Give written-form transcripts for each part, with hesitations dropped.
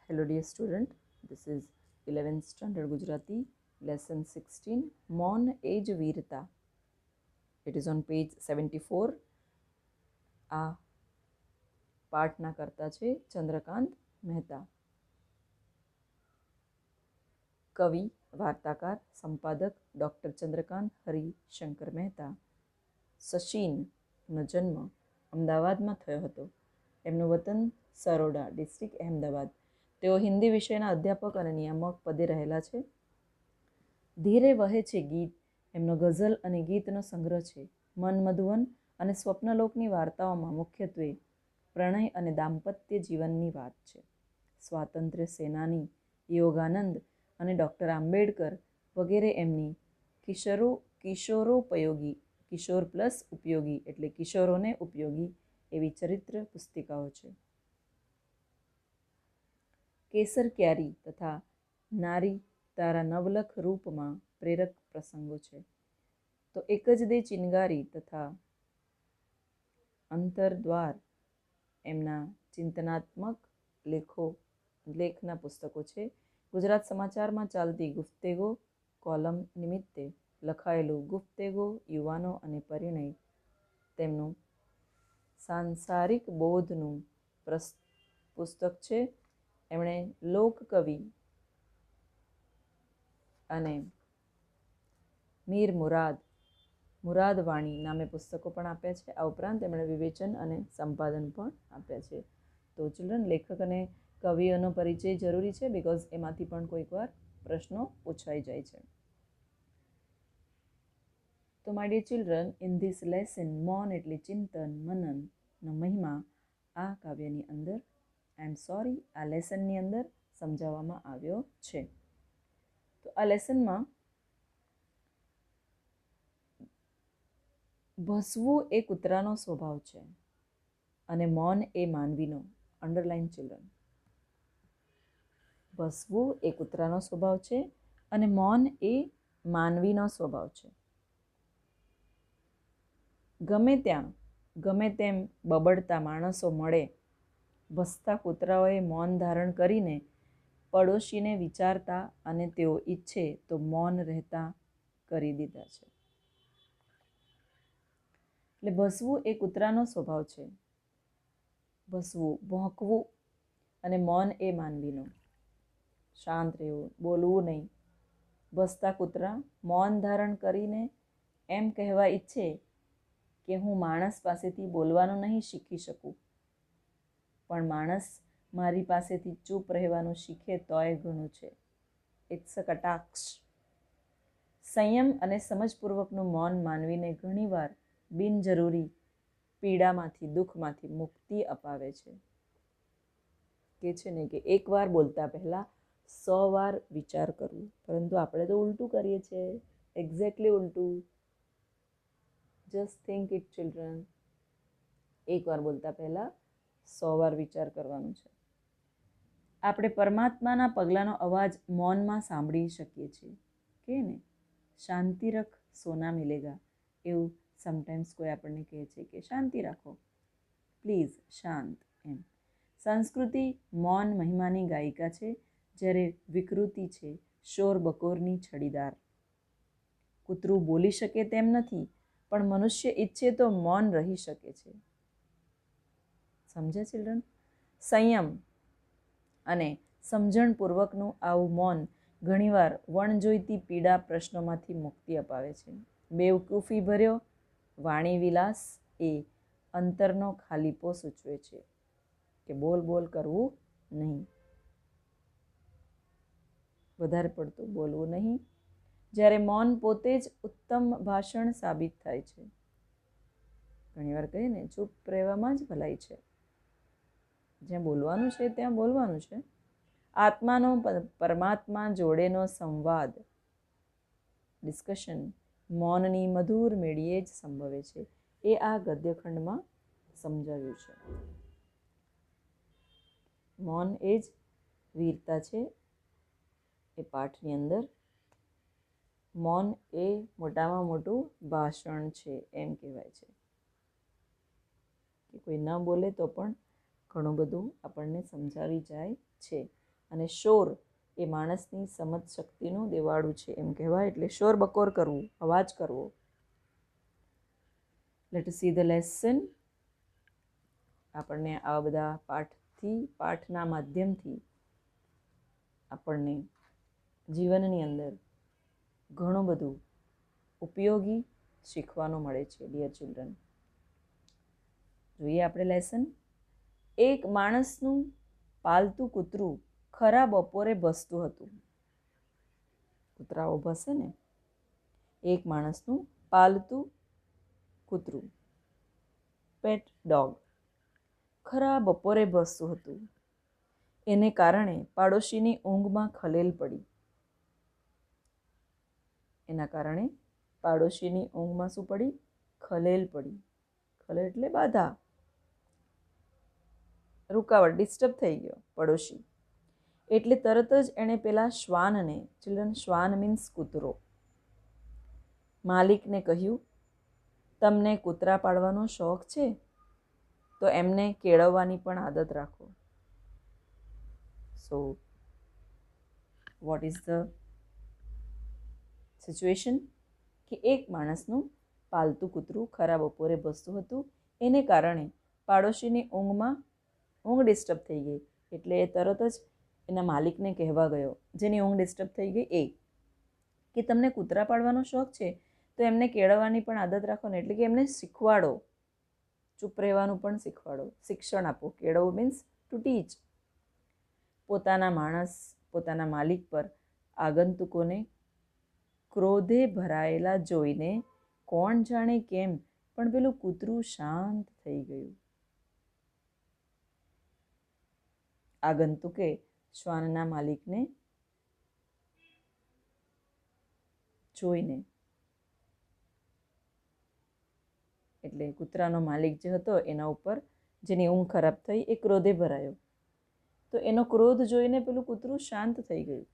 Hello dear student, this is 11th standard Gujarati, lesson 16, Mon Ej Veerta. It is on page 74. આ પાઠના કરતા છે ચંદ્રકાંત મહેતા. કવિ, વાર્તાકાર, સંપાદક doctor Chandrakant Harishankar Mehta. સચિનનો જન્મ અમદાવાદમાં થયો હતો. એમનું વતન સરોડા, ડિસ્ટ્રિક્ટ અહેમદાબાદ. તેઓ હિન્દી વિષયના અધ્યાપક અને નિયામક પદે રહેલા છે. ધીરે વહે છે ગીત એમનો ગઝલ અને ગીતનો સંગ્રહ છે. મન મધુવન અને સ્વપ્નલોકની વાર્તાઓમાં મુખ્યત્વે પ્રણય અને દાંપત્ય જીવનની વાત છે. સ્વાતંત્ર્ય સેનાની, યોગાનંદ અને ડૉક્ટર આંબેડકર વગેરે એમની કિશોરોપયોગી, કિશોર પ્લસ ઉપયોગી એટલે કિશોરોને ઉપયોગી એવી ચરિત્ર પુસ્તિકાઓ છે. કેસર ક્યારી તથા નારી તારા નવલખ રૂપમાં પ્રેરક પ્રસંગો છે. તો એક જ દે ચિનગારી તથા અંતરદ્વાર એમના ચિંતનાત્મક લેખના પુસ્તકો છે. ગુજરાત સમાચારમાં ચાલતી ગુફ્તેગો કોલમ નિમિત્તે લખાયેલું ગુફ્તેગો યુવાનો અને પરિણય તેમનું સાંસારિક બોધનું પુસ્તક છે. એમણે લોકકવિ અને મીર મુરાદવાણી નામે પુસ્તકો પણ આપ્યા છે. આ ઉપરાંત એમણે વિવેચન અને સંપાદન પણ આપ્યા છે. તો ચિલ્ડ્રન, લેખક અને કવિઓનો પરિચય જરૂરી છે બિકોઝ એમાંથી પણ કોઈક વાર પ્રશ્નો પૂછાઈ જાય છે. તો my dear children, in this lesson મૌન એટલે ચિંતન મનનનો મહિમા આ કાવ્યની અંદર, આ લેસનની અંદર સમજાવવામાં આવ્યો છે. તો આ લેસનમાં ભસવું એ કૂતરાનો સ્વભાવ છે અને મૌન એ માનવીનો. Underline children. ભસવું એ કૂતરાનો સ્વભાવ છે અને મૌન એ માનવીનો સ્વભાવ છે. ગમે ત્યાં ગમે તેમ બબડતા માણસો મળે, ભસતા કૂતરાઓએ મૌન ધારણ કરીને પડોશીને વિચારતા અને તેઓ ઈચ્છે તો મૌન રહેતા કરી દીધા છે. એટલે ભસવું એ કૂતરાનો સ્વભાવ છે. ભસવું, ભોંકવું અને મૌન એ માનવીનો. શાંત રહેવું, બોલવું નહીં. ભસતા કૂતરા મૌન ધારણ કરીને એમ કહેવા ઈચ્છે કે હું માણસ પાસેથી બોલવાનું નહીં શીખી શકું, પણ માણસ મારી પાસેથી ચૂપ રહેવાનું શીખે તોય ઘણું છે. ઇટ્સ અ કટાક્ષ. સંયમ અને સમજપૂર્વકનું મૌન માનવીને ઘણીવાર બિનજરૂરી પીડામાંથી, દુઃખમાંથી મુક્તિ અપાવે છે. કે છે ને કે એકવાર બોલતા પહેલાં 100 વાર વિચાર કરવું, પરંતુ આપણે તો ઉલટું કરીએ છીએ. એક્ઝેક્ટલી ઉલટું. Just think it children. એકવાર બોલતા પહેલાં 100 વાર વિચાર કરવાનું છે. આપણે પરમાત્માના પગલાંનો અવાજ મૌનમાં સાંભળી શકીએ છીએ. કે ને, શાંતિ રખ સોના મિલેગા, એવું સમટાઈમ્સ કોઈ આપણને કહે છે કે શાંતિ રાખો, પ્લીઝ શાંત એમ. સંસ્કૃતિ મૌન મહિમાની ગાયિકા છે, જ્યારે વિકૃતિ છે શોર બકોરની છડીદાર. કૂતરું બોલી શકે તેમ નથી, પણ મનુષ્ય ઈચ્છે તો મૌન રહી શકે છે. સમજે ચિલ્ડ્રન? સંયમ અને સમજણપૂર્વકનું આવું મૌન ઘણીવાર વણજોઈતી પીડા પ્રશ્નોમાંથી મુક્તિ અપાવે છે. બેવકૂફી ભર્યો વાણી વિલાસ એ અંતરનો ખાલીપો સૂચવે છે કે બોલ બોલ કરવું નહીં, વધારે પડતું બોલવું નહીં, જ્યારે મૌન પોતે જ ઉત્તમ ભાષણ સાબિત થાય છે. ઘણીવાર કહીએ ને, ચૂપ રહેવામાં જ ભલાઈ છે. જ્યાં બોલવાનું છે ત્યાં બોલવાનું છે. આત્માનો પરમાત્મા જોડેનો સંવાદ, ડિસ્કશન મૌનની મધુર મેળીએ જ સંભવે છે. એ આ ગદ્યખંડમાં સમજાવ્યું છે. મૌન એ જ વીરતા છે. એ પાઠની અંદર મૌન એ મોટામાં મોટું ભાષણ છે એમ કહેવાય છે કે કોઈ ન બોલે તો પણ ઘણું બધું આપણને સમજાવી જાય છે. અને શોર એ માણસની સમજ શક્તિનું દેવાળું છે એમ કહેવાય. એટલે શોર બકોર કરવું, અવાજ કરવો. Let S see the lesson. આપણને આવા બધા પાઠના માધ્યમથી આપણને જીવનની અંદર ઘણું બધું ઉપયોગી શીખવાનું મળે છે. ડિયર ચિલ્ડ્રન, જોઈએ આપણે લેસન. એક માણસનું પાલતું કૂતરું ખરા બપોરે ભસતું હતું. કૂતરાઓ ભસે ને. એક માણસનું પાલતું કૂતરું, પેટ ડોગ, ખરા બપોરે ભસતું હતું. એને કારણે પાડોશીની ઊંઘમાં ખલેલ પડી. એના કારણે પાડોશીની ઊંઘમાં શું પડી? ખલેલ પડી. ખલેલ એટલે બાધા, રૂકાવટ, ડિસ્ટર્બ થઈ ગયો પડોશી. એટલે તરત જ એણે પેલા શ્વાનને, ચિલ્ડ્રન શ્વાન મીન્સ કૂતરો, માલિકને કહ્યું, તમને કૂતરા પાળવાનો શોખ છે તો એમને કેળવવાની પણ આદત રાખો. So what is the situation? કે એક માણસનું પાલતું કૂતરું ખરા બપોરે ભસતું હતું. એને કારણે પાડોશીની ઊંઘ ડિસ્ટર્બ થઈ ગઈ. એટલે એ તરત જ એના માલિકને કહેવા ગયો, જેની ઊંઘ ડિસ્ટર્બ થઈ ગઈ એ, કે તમને કૂતરા પાળવાનો શોખ છે તો એમને કેળવવાની પણ આદત રાખો ને. એટલે કે એમને શીખવાડો, ચૂપ રહેવાનું પણ શીખવાડો, શિક્ષણ આપો. કેળવવું મીન્સ ટુ ટીચ. પોતાના માલિક પર આગંતુકોને ક્રોધે ભરાયેલા જોઈને કોણ જાણે કેમ પણ પેલું કૂતરું શાંત થઈ ગયું. આગંતુકે શ્વાનના માલિકને જોઈને, એટલે કૂતરાનો માલિક જે હતો એના ઉપર, જેની ઊંઘ ખરાબ થઈ, એ ક્રોધે ભરાયો. તો એનો ક્રોધ જોઈને પેલું કૂતરું શાંત થઈ ગયું.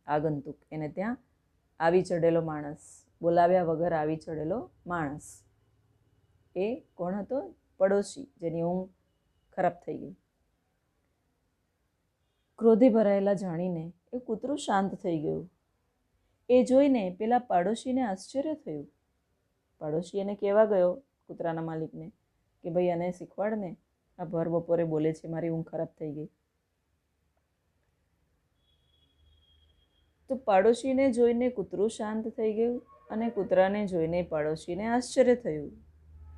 આગંતુક, એને ત્યાં આવી ચડેલો માણસ, બોલાવ્યા વગર આવી ચડેલો માણસ, એ કોણ હતો? પડોશી, જેની ઊંઘ ખરાબ થઈ ગઈ. ક્રોધે ભરાયેલા જાણીને એ કૂતરું શાંત થઈ ગયું. એ જોઈને પેલા પાડોશીને આશ્ચર્ય થયું. પાડોશી એને કહેવા ગયો કૂતરાના માલિકને કે ભાઈ આને શીખવાડ ને, આ ભર બપોરે બોલે છે, મારી ઊંઘ ખરાબ થઈ ગઈ. તો પાડોશીને જોઈને કૂતરું શાંત થઈ ગયું અને કૂતરાને જોઈને પાડોશીને આશ્ચર્ય થયું.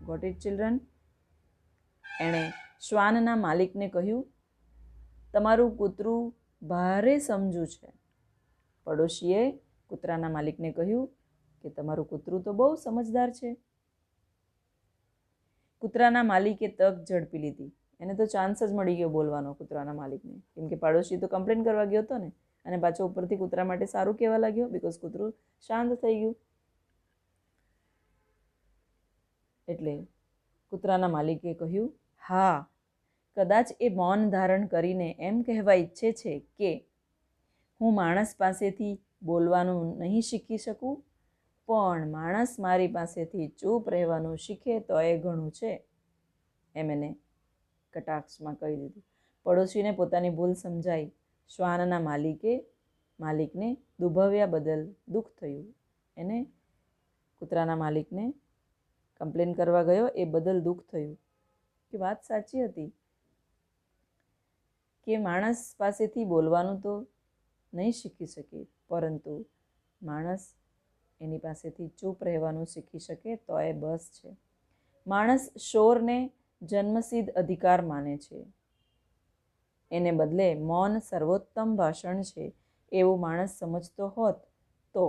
Got it children? એણે શ્વાનના માલિકને કહ્યું, તમારું કૂતરું ભારે સમજુ છે. પડોશીએ કૂતરાના માલિકને કહ્યું કે તમારું કૂતરું તો બહુ સમજદાર છે. કૂતરાના માલિકે તક ઝડપી લીધી. એને તો ચાન્સ જ મળી ગયો બોલવાનો કૂતરાના માલિકને, કેમ કે પાડોશી તો કમ્પ્લેન કરવા ગયો હતો ને, અને પાછો ઉપરથી કૂતરા માટે સારું કહેવા લાગ્યો, બિકોઝ કૂતરું શાંત થઈ ગયું. એટલે કૂતરાના માલિકે કહ્યું, હા, કદાચ એ મૌન ધારણ કરીને એમ કહેવા ઈચ્છે છે કે હું માણસ પાસેથી બોલવાનું નહીં શીખી શકું, પણ માણસ મારી પાસેથી ચૂપ રહેવાનું શીખે તો એ ઘણું છે, એમ એને કટાક્ષમાં કહી દીધું. પડોશીને પોતાની ભૂલ સમજાઈ. શ્વાનના માલિકને દુભવ્યા બદલ દુઃખ થયું. એને કૂતરાના માલિકને કમ્પ્લેન કરવા ગયો એ બદલ દુઃખ થયું કે વાત સાચી હતી કે માણસ પાસેથી બોલવાનું તો નહીં શીખી શકે, પરંતુ માણસ એની પાસેથી ચૂપ રહેવાનું શીખી શકે તો એ બસ છે. માણસ શોરને જન્મસિદ્ધ અધિકાર માને છે. એને બદલે મૌન સર્વોત્તમ ભાષણ છે એવું માણસ સમજતો હોત તો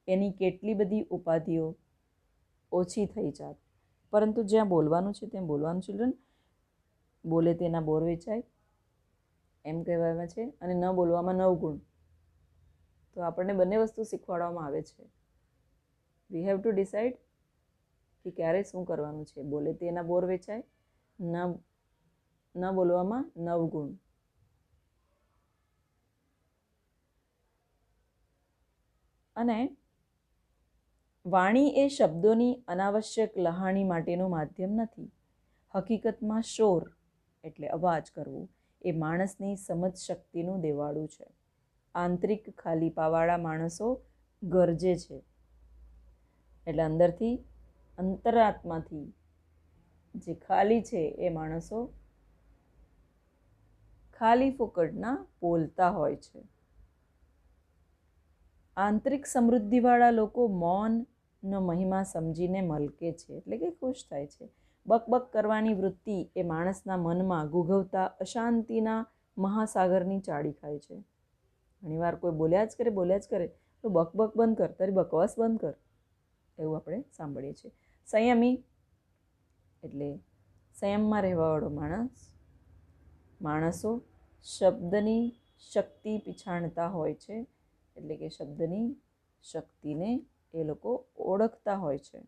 એની કેટલી બધી ઉપાધિઓ ઓછી થઈ જાત. પરંતુ જ્યાં બોલવાનું છે ત્યાં બોલવાનું. ચિલ્ડ્રન, બોલે તેના બોર વેચાય એમ કહેવામાં છે, અને ન બોલવામાં 9 ગુણ. તો આપણને બંને વસ્તુ શીખવાડવામાં આવે છે. વી હેવ ટુ ડિસાઇડ કે ક્યારે શું કરવાનું છે. બોલે તેના બોર વેચાય, ન બોલવામાં 9 ગુણ. અને વાણી એ શબ્દોની અનાવશ્યક લહાણી માટેનું માધ્યમ નથી. હકીકતમાં શોર એટલે અવાજ કરવું એ માણસની સમજ શક્તિનું દેવાળું છે. આંતરિક ખાલીપાવાળા માણસો ગરજે છે, એટલે અંદરથી અંતરાત્માથી જે ખાલી છે એ માણસો ખાલી ફોકટના બોલતા હોય છે. આંતરિક સમૃદ્ધિવાળા લોકો મૌનનો મહિમા સમજીને મલકે છે, એટલે કે ખુશ થાય છે. બકબક કરવાની વૃત્તિ એ માણસના મનમાં ગુગવતા અશાંતિના મહાસાગરની ચાળી ખાય છે. ઘણીવાર કોઈ બોલ્યા જ કરે તો બકબક બંધ કર, તારી બકવાસ બંધ કર, એવું આપણે સાંભળીએ છીએ. સંયમી એટલે સંયમમાં રહેવાવાળો માણસો શબ્દની શક્તિ પીછાણતા હોય છે, એટલે કે શબ્દની શક્તિને એ લોકો ઓળખતા હોય છે.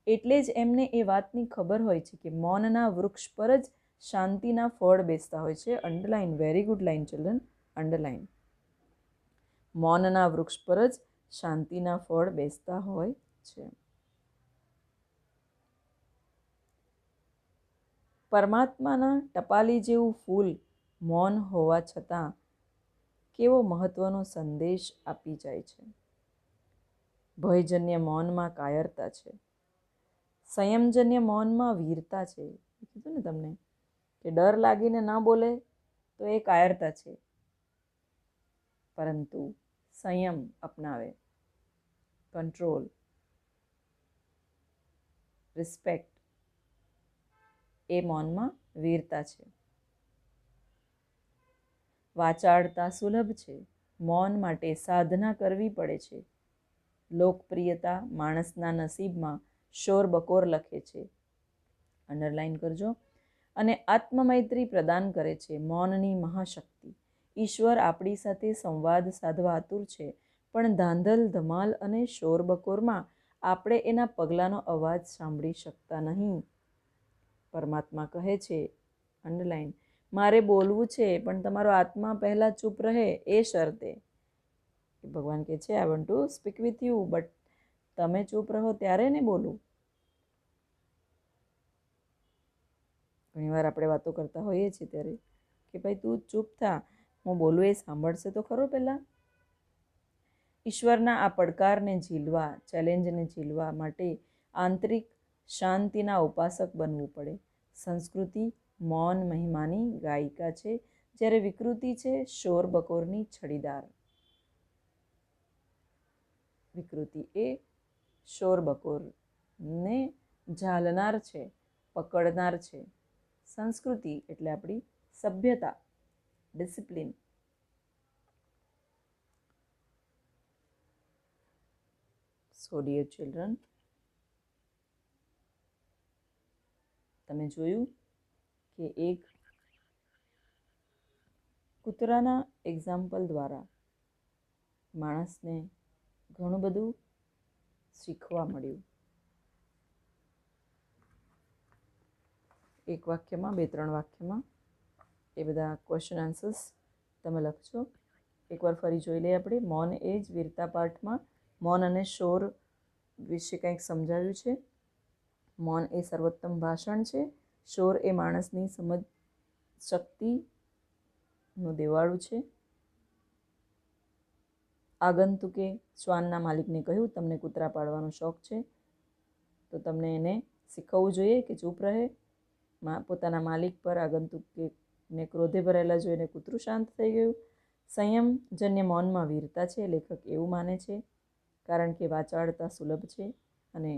એટલે જ એમને એ વાતની ખબર હોય છે કે મૌનના વૃક્ષ પર જ શાંતિના ફળ બેસતા હોય છે. Underline, very good line children, underline. મૌનના વૃક્ષ પર જ શાંતિના ફળ બેસતા હોય છે. પરમાત્માના ટપાલી જેવું ફૂલ મૌન હોવા છતાં કેવો મહત્વનો સંદેશ આપી જાય છે. ભયજન્ય મૌનમાં કાયરતા છે, સંયમજન્ય મૌનમાં વીરતા છે. કીધું ને તમને કે ડર લાગીને ન બોલે તો એ કાયરતા છે, પરંતુ સંયમ અપનાવે, કંટ્રોલ, રિસ્પેક્ટ, એ મૌનમાં વીરતા છે. વાચાળતા સુલભ છે, મૌન માટે સાધના કરવી પડે છે. લોકપ્રિયતા માણસના નસીબમાં શોરબકોર લખે છે, અંડરલાઇન કરજો. અને આત્મમૈત્રી પ્રદાન કરે છે મૌનની મહાશક્તિ. ઈશ્વર આપણી સાથે સંવાદ સાધવા આતુર છે, પણ ધાંધલ ધમાલ અને શોરબકોરમાં આપણે એના પગલાંનો અવાજ સાંભળી શકતા નહીં. પરમાત્મા કહે છે, અંડરલાઇન, મારે બોલવું છે પણ તમારો આત્મા પહેલાં ચૂપ રહે એ શરતે. ભગવાન કહે છે, I want to speak with you, but તમે ચૂપ રહો ત્યારે ને બોલું. ઘણીવાર આપણે વાતો કરતા હોઈએ છીએ ત્યારે કે ભાઈ તું ચૂપ થા, હું બોલું એ સાંભળશે તો ખરો પહેલાં. ઈશ્વરના આ પડકારને ઝીલવા, ચેલેન્જને ઝીલવા માટે આંતરિક શાંતિના ઉપાસક બનવું પડે. સંસ્કૃતિ મૌન મહિમાની ગાયિકા છે, જ્યારે વિકૃતિ છે શોરબકોરની છડીદાર. વિકૃતિ એ શોરબકોરને ઝાલનાર છે, પકડનાર છે. સંસ્કૃતિ એટલે આપણી સભ્યતા, ડિસિપ્લિન. સો ડિયર ચિલ્ડ્રન, તમે જોયું કે એક કૂતરાના એક્ઝામ્પલ દ્વારા માણસને ઘણું બધું શીખવા મળ્યું. એક વાક્યમાં, 2-3 વાક્યમાં એ બધા ક્વેશ્ચન આન્સર્સ તમે લખજો. એકવાર ફરી જોઈ લઈએ આપણે. મૌન એ જ વીરતા પાઠમાં મૌન અને શોર વિશે કંઈક સમજાવ્યું છે. મૌન એ સર્વોત્તમ ભાષણ છે, શોર એ માણસની સમજ શક્તિનું દેવાળું છે. આગંતુકે શ્વાનના માલિકને કહ્યું, તમને કૂતરા પાળવાનો શોખ છે તો તમને એને શીખવવું જોઈએ કે ચૂપ રહે. પોતાના માલિક પર આગંતુકને ક્રોધે ભરાયેલા જોઈને કૂતરું શાંત થઈ ગયું. સંયમજન્ય મૌનમાં વીરતા છે, લેખક એવું માને છે, કારણ કે વાચાળતા સુલભ છે અને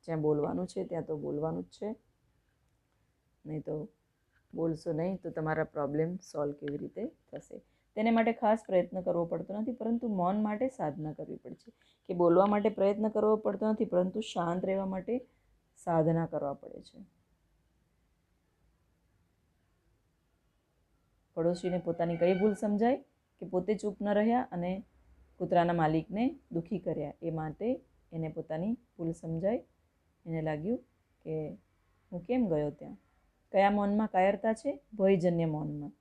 જ્યાં બોલવાનું છે ત્યાં તો બોલવાનું જ છે. નહીં તો બોલશો નહીં તો તમારા પ્રોબ્લેમ સોલ્વ કેવી રીતે થશે. તેને માટે ખાસ પ્રયત્ન કરવો પડતો નથી, પરંતુ મૌન માટે સાધના કરવી પડે છે. કે બોલવા માટે પ્રયત્ન કરવો પડતો નથી, પરંતુ શાંત રહેવા માટે સાધના કરવા પડે છે. પડોશીને પોતાની કઈ ભૂલ સમજાય કે પોતે ચૂપ ન રહ્યા અને કૂતરાના માલિકને દુઃખી કર્યા. એ માટે એને પોતાની ભૂલ સમજાય. એને લાગ્યું કે હું કેમ ગયો ત્યાં. કયા મૌનમાં કાયરતા છે? ભયજન્ય મૌનમાં,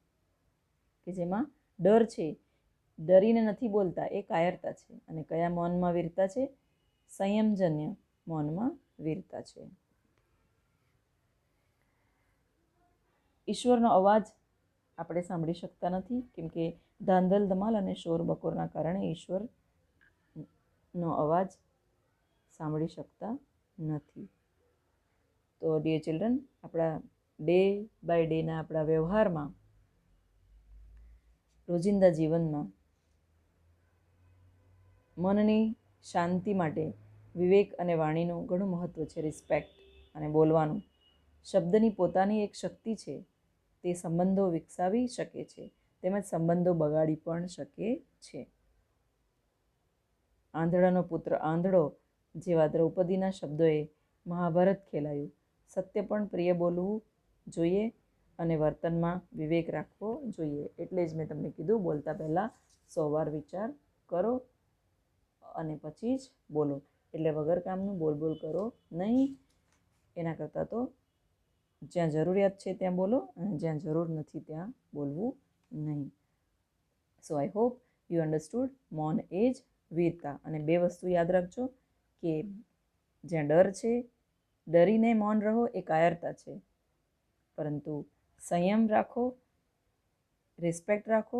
કે જેમાં ડર છે, ડરીને નથી બોલતા, એ કાયરતા છે. અને કયા મૌનમાં વીરતા છે? સંયમજન્ય મૌનમાં વીરતા છે. ઈશ્વરનો અવાજ આપણે સાંભળી શકતા નથી, કેમ કે ધાંધલ ધમાલ અને શોર બકોરના કારણે ઈશ્વરનો અવાજ સાંભળી શકતા નથી. તો ડિયર ચિલ્ડ્રન, આપણા ડે બાય ડેના આપણા વ્યવહારમાં, રોજિંદા જીવનમાં મનની શાંતિ માટે વિવેક અને વાણીનું ઘણું મહત્ત્વ છે. રિસ્પેક્ટ અને બોલવાનું. શબ્દની પોતાની એક શક્તિ છે. તે સંબંધો વિકસાવી શકે છે તેમજ સંબંધો બગાડી પણ શકે છે. આંધળાનો પુત્ર આંધળો જેવા દ્રૌપદીના શબ્દોએ મહાભારત ખેલાયું. સત્ય પણ પ્રિય બોલવું જોઈએ અને વર્તનમાં વિવેક રાખવો જોઈએ. એટલે જ મેં તમને કીધું, બોલતા પહેલાં 100 વાર વિચાર કરો અને પછી જ બોલો. એટલે વગર કામનું બોલ કરો નહીં. એના કરતાં તો જ્યાં જરૂરિયાત છે ત્યાં બોલો અને જ્યાં જરૂર નથી ત્યાં બોલવું નહીં. સો આઈ હોપ યુ અન્ડરસ્ટુડ. મૌન એ જ વીરતા. અને 2 વસ્તુ યાદ રાખજો કે જ્યાં ડર છે, ડરીને મૌન રહો એ કાયરતા છે, પરંતુ સંયમ રાખો, રિસ્પેક્ટ રાખો,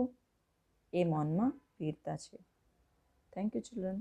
એ મૌનમાં વીરતા છે. Thank you children.